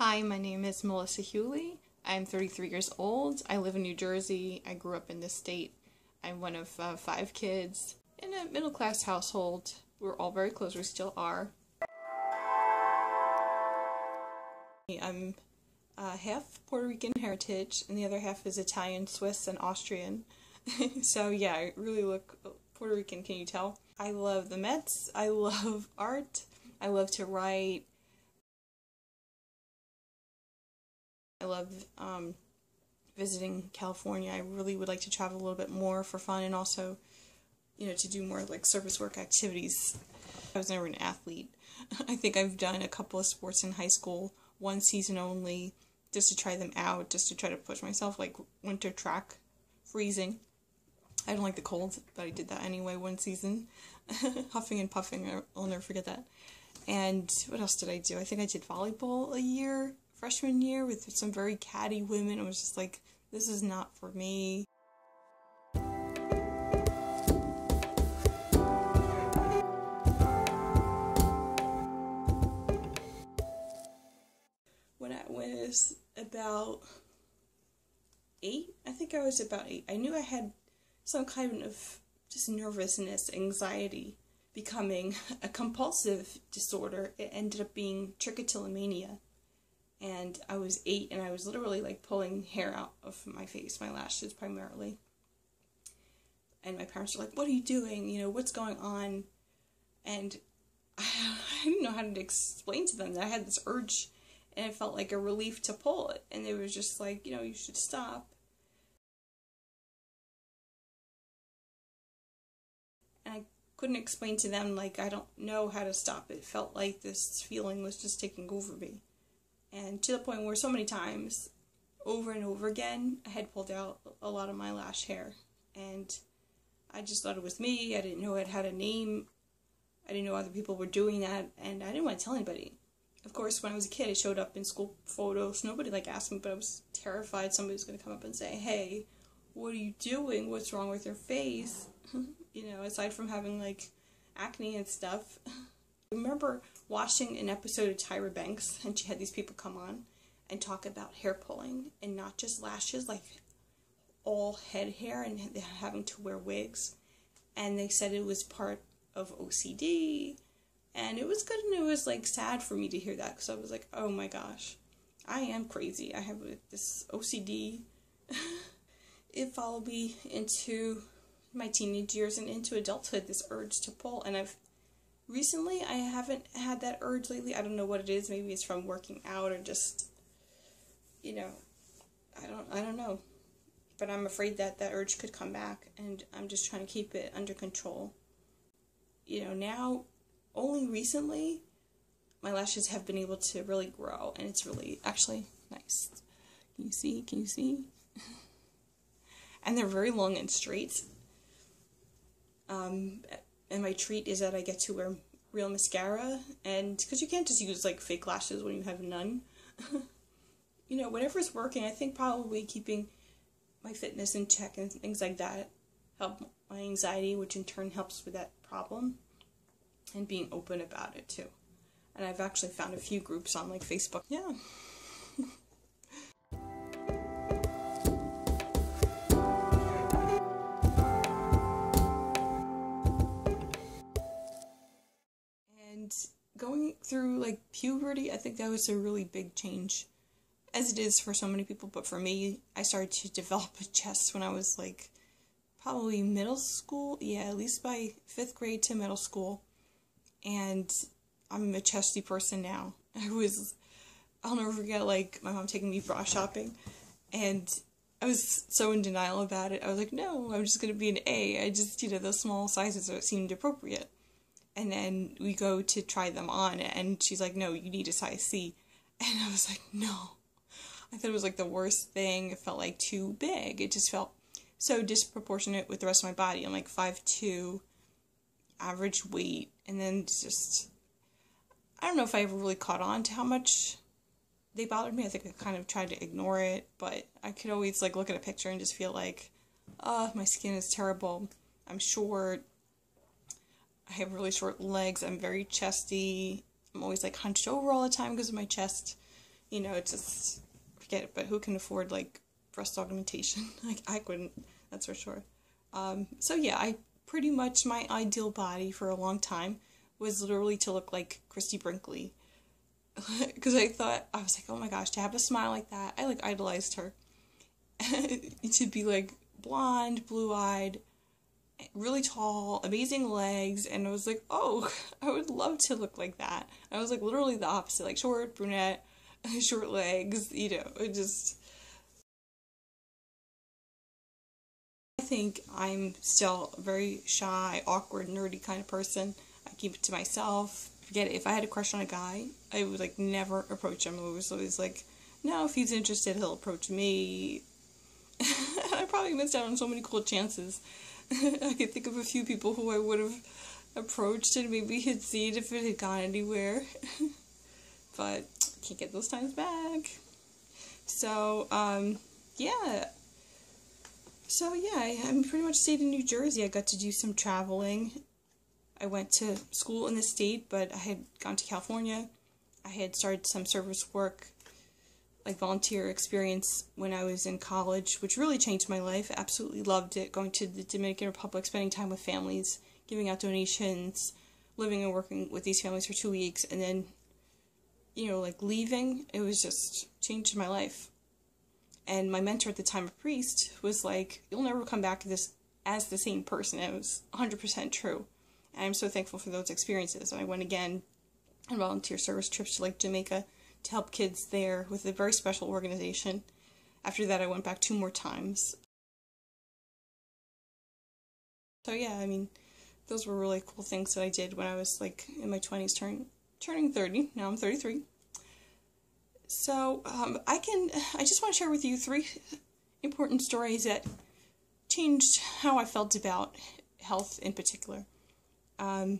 Hi, my name is Melissa Hewley. I'm 33 years old. I live in New Jersey. I grew up in this state. I'm one of 5 kids in a middle-class household. We're all very close. We still are. I'm half Puerto Rican heritage, and the other half is Italian, Swiss, and Austrian. So yeah, I really look Puerto Rican, can you tell? I love the Mets. I love art. I love to write. I love visiting California. I really would like to travel a little bit more for fun and also, to do more like service work activities. I was never an athlete. I think I've done a couple of sports in high school, one season only, just to try them out, just to try to push myself, like winter track, freezing. I don't like the cold, but I did that anyway one season. Huffing and puffing, I'll never forget that. And what else did I do? I think I did volleyball a year, freshman year, with some very catty women. I was just like, this is not for me. When I was about 8, I think I was about 8, I knew I had some kind of just nervousness, anxiety, becoming a compulsive disorder. It ended up being trichotillomania. And I was 8, and I was literally like pulling hair out of my face, my lashes primarily. And my parents were like, what are you doing? What's going on? And I didn't know how to explain to them that I had this urge, and it felt like a relief to pull it. And they were just like, you should stop. And I couldn't explain to them, like, I don't know how to stop it. It felt like this feeling was just taking over me. And to the point where so many times, over and over again, I had pulled out a lot of my lash hair. And I just thought it was me. I didn't know it had a name. I didn't know other people were doing that. And I didn't want to tell anybody. Of course, when I was a kid, it showed up in school photos. Nobody, asked me, but I was terrified somebody was going to come up and say, hey, what are you doing? What's wrong with your face? Aside from having, acne and stuff. I remember watching an episode of Tyra Banks, and she had these people come on and talk about hair pulling, and not just lashes, all head hair, and having to wear wigs. And they said it was part of OCD, and it was good, and it was, sad for me to hear that, because I was like, oh my gosh, I am crazy. I have this OCD. It followed me into my teenage years and into adulthood, this urge to pull, and recently, I haven't had that urge lately. I don't know what it is. Maybe it's from working out or just, I don't know. But I'm afraid that urge could come back, and I'm just trying to keep it under control. Now, only recently, my lashes have been able to really grow, and it's really, actually, nice. Can you see? Can you see? And they're very long and straight. And my treat is that I get to wear real mascara, and because you can't just use fake lashes when you have none. Whatever's working. I think probably keeping my fitness in check and things like that help my anxiety, which in turn helps with that problem, and being open about it too. And I've actually found a few groups on Facebook. Yeah. Going through puberty, I think that was a really big change, as it is for so many people, but for me, I started to develop a chest when I was probably middle school, at least by 5th grade to middle school, and I'm a chesty person now. I'll never forget, my mom taking me bra shopping, and I was so in denial about it. I was like, no, I'm just going to be an A. I just, those small sizes that seemed appropriate. And then we go to try them on, and she's like, no, you need a size C. And I was like, no. I thought it was the worst thing. It felt too big. It just felt so disproportionate with the rest of my body. I'm 5'2", average weight, and then just, I don't know if I ever really caught on to how much they bothered me. I think I kind of tried to ignore it, but I could always look at a picture and just feel my skin is terrible. I'm short. I have really short legs. I'm very chesty. I'm always hunched over all the time because of my chest. just forget it. But who can afford, like, breast augmentation? Like, I couldn't, that's for sure. So yeah, pretty much my ideal body for a long time was literally to look like Christy Brinkley. Because I was like, oh my gosh, to have a smile like that, I, like, idolized her. To be, like, blonde, blue-eyed, really tall, amazing legs, and I was like, oh, I would love to look like that. I was, like, literally the opposite, like, short, brunette, short legs, it just... I think I'm still a very shy, awkward, nerdy kind of person. I keep it to myself. Forget it. If I had a crush on a guy, I would, like, never approach him. I was always like, no, if he's interested, he'll approach me. I probably missed out on so many cool chances. I could think of a few people who I would have approached and maybe had seen if it had gone anywhere. But can't get those times back. So, yeah. So, yeah, I pretty much stayed in New Jersey. I got to do some traveling. I went to school in the state, but I had gone to California. I had started some service work, like volunteer experience when I was in college, which really changed my life. Absolutely loved it. Going to the Dominican Republic, spending time with families, giving out donations, living and working with these families for 2 weeks, and then, like, leaving. It was just changed my life. And my mentor at the time, a priest, was like, you'll never come back to this as the same person. It was 100% true. And I'm so thankful for those experiences. And I went again on volunteer service trips to, like, Jamaica to help kids there with a very special organization. After that, I went back 2 more times. So yeah, I mean, those were really cool things that I did when I was, like, in my 20s, turning 30. Now I'm 33. So, I just want to share with you 3 important stories that changed how I felt about health in particular. 3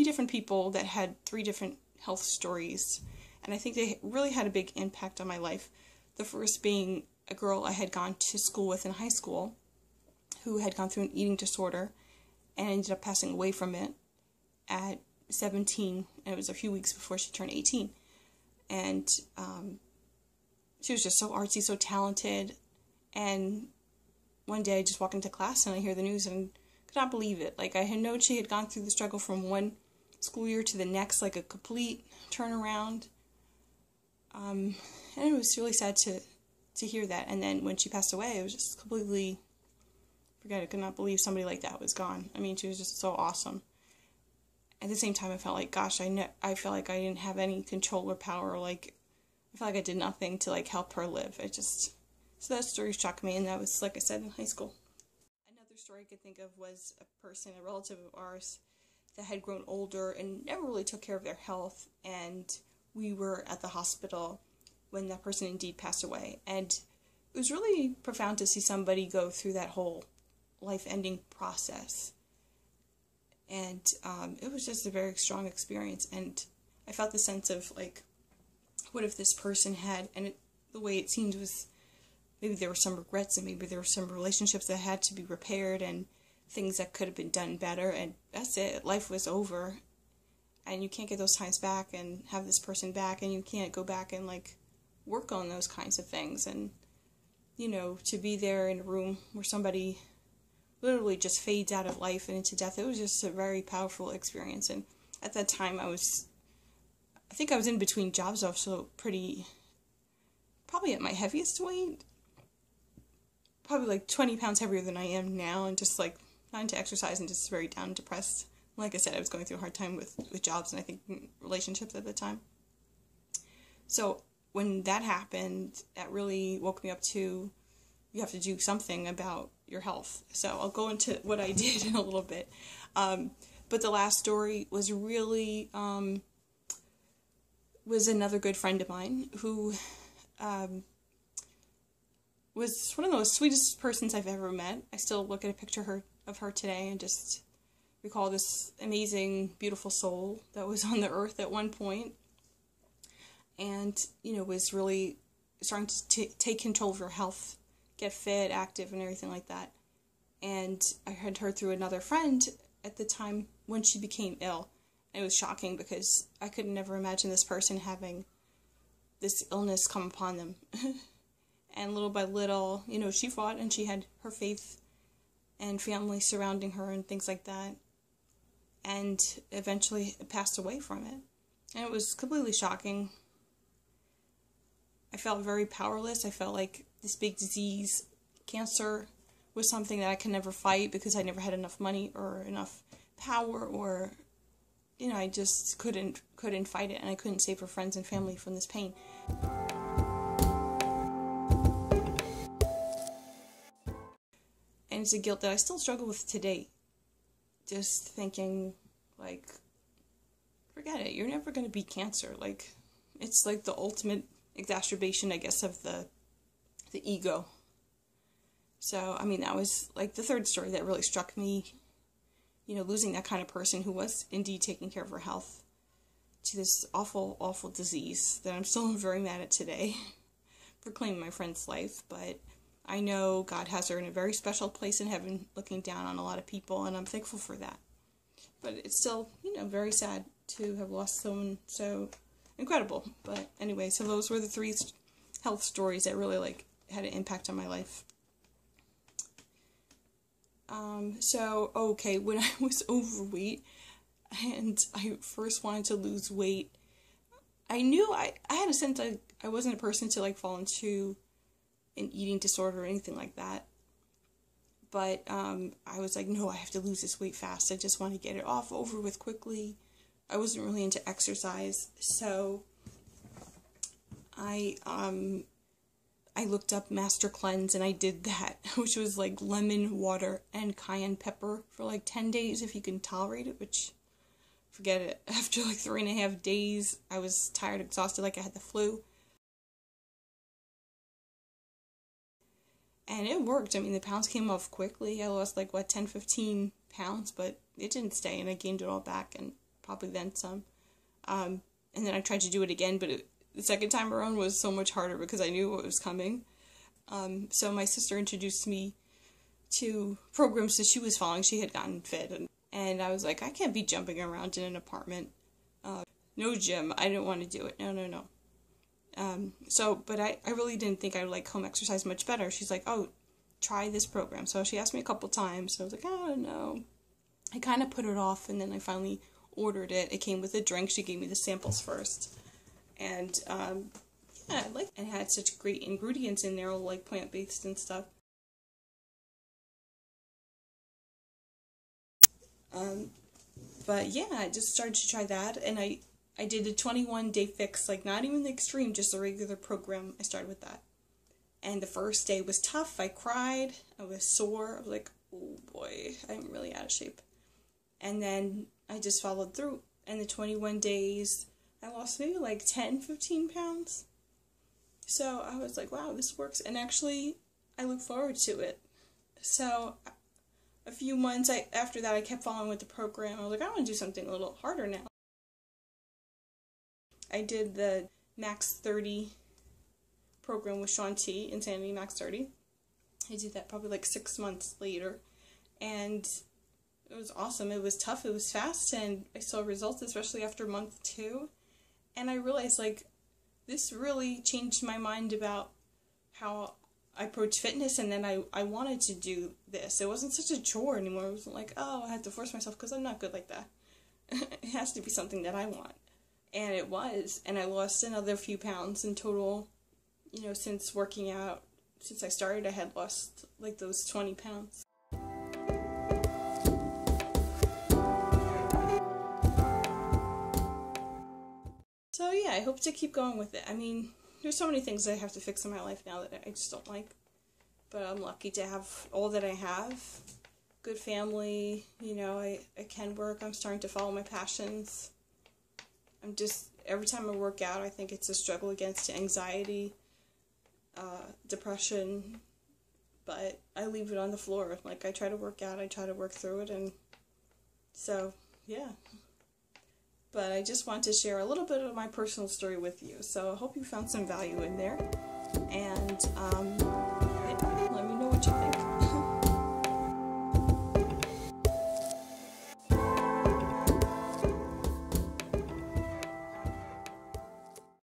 different people that had 3 different health stories, and I think they really had a big impact on my life. The first being a girl I had gone to school with in high school who had gone through an eating disorder and ended up passing away from it at 17, and it was a few weeks before she turned 18. And she was just so artsy, so talented, and one day I just walked into class and I hear the news and could not believe it. Like, I had known she had gone through the struggle from one school year to the next, like a complete turnaround, and it was really sad to hear that. And then when she passed away, it was just completely, I could not believe somebody like that was gone. I mean, she was just so awesome. At the same time, I felt like, gosh, I felt like I didn't have any control or power. Like, I felt like I did nothing to, like, help her live. So that story shocked me, and that was, like I said, in high school. Another story I could think of was a relative of ours, that had grown older and never really took care of their health, and we were at the hospital when that person indeed passed away. And it was really profound to see somebody go through that whole life-ending process. And it was just a very strong experience, and I felt the sense of, like, what if this person had, and the way it seemed was, maybe there were some regrets, and maybe there were some relationships that had to be repaired, and things that could have been done better, and that's it. Life was over, and you can't get those times back and have this person back, and you can't go back and, like, work on those kinds of things. And, to be there in a room where somebody literally just fades out of life and into death, it was just a very powerful experience. And at that time, I think I was in between jobs. I was so probably at my heaviest weight, probably like 20 pounds heavier than I am now, and just, like, not into exercise and just very down and depressed. Like I said, I was going through a hard time with jobs and I think relationships at the time. So when that happened, that really woke me up to, you have to do something about your health. So I'll go into what I did in a little bit. But the last story was really, was another good friend of mine who was one of the most sweetest persons I've ever met. I still look at a picture of her today and just recall this amazing, beautiful soul that was on the earth at one point, and, was really starting to take control of her health, get fit, active, and everything like that. And I had heard through another friend at the time when she became ill. And it was shocking because I could never imagine this person having this illness come upon them. And little by little, you know, she fought and she had her faith and family surrounding her and things like that. And eventually passed away from it. And it was completely shocking. I felt very powerless. I felt like this big disease, cancer, was something that I could never fight because I never had enough money or enough power, or, you know, I just couldn't fight it, and I couldn't save her friends and family from this pain. And it's a guilt that I still struggle with today. Just thinking, like, forget it, you're never going to beat cancer. Like, it's like the ultimate exacerbation, I guess, of the ego. So, I mean, that was like the third story that really struck me, you know, losing that kind of person who was indeed taking care of her health to this awful, awful disease that I'm still very mad at today for claiming my friend's life. But I know God has her in a very special place in heaven, looking down on a lot of people, and I'm thankful for that. But it's still, you know, very sad to have lost someone so incredible. But anyway, so those were the three health stories that really, like, had an impact on my life. So, okay, when I was overweight and I first wanted to lose weight, I knew I had a sense I wasn't a person to, like, fall into an eating disorder or anything like that. But I was like, no, I have to lose this weight fast. I just want to get it off, over with quickly. I wasn't really into exercise, so I looked up Master Cleanse, and I did that, which was like lemon, water, and cayenne pepper for like 10 days if you can tolerate it, which, forget it. After like 3.5 days, I was tired, exhausted, like I had the flu. And it worked. I mean, the pounds came off quickly. I lost like, 10, 15 pounds, but it didn't stay, and I gained it all back, and probably then some. And then I tried to do it again, but the second time around was so much harder because I knew what was coming. So my sister introduced me to programs that she was following. She had gotten fit, and I was like, I can't be jumping around in an apartment. No gym. I didn't want to do it. No. But I really didn't think I would like home exercise much better. She's like, oh, try this program. So she asked me a couple times. So I was like, oh, no. I kind of put it off, and then I finally ordered it. It came with a drink. She gave me the samples first. And, yeah, I liked it. It had such great ingredients in there, all like plant-based and stuff. But yeah, I just started to try that, and I did a 21-day fix, like not even the extreme, just a regular program. I started with that. And the first day was tough. I cried. I was sore. I was like, oh boy, I'm really out of shape. And then I just followed through. And the 21 days, I lost maybe like 10, 15 pounds. So I was like, wow, this works. And actually, I look forward to it. So a few months after that, I kept following with the program. I was like, I want to do something a little harder now. I did the Max 30 program with Shaun T, Insanity Max 30. I did that probably like 6 months later, and it was awesome. It was tough, it was fast, and I saw results, especially after month 2, and I realized, like, this really changed my mind about how I approach fitness, and then I wanted to do this. It wasn't such a chore anymore. It wasn't like, oh, I have to force myself, because I'm not good like that. It has to be something that I want. And it was, and I lost another few pounds in total, you know, since working out. Since I started, I had lost, like, those 20 pounds. So, yeah, I hope to keep going with it. I mean, there's so many things I have to fix in my life now that I just don't like. But I'm lucky to have all that I have. Good family, you know, I can work. I'm starting to follow my passions. I'm just, every time I work out, I think it's a struggle against anxiety, depression, but I leave it on the floor. Like, I try to work out, I try to work through it, and so, yeah. But I just want to share a little bit of my personal story with you, so I hope you found some value in there, and,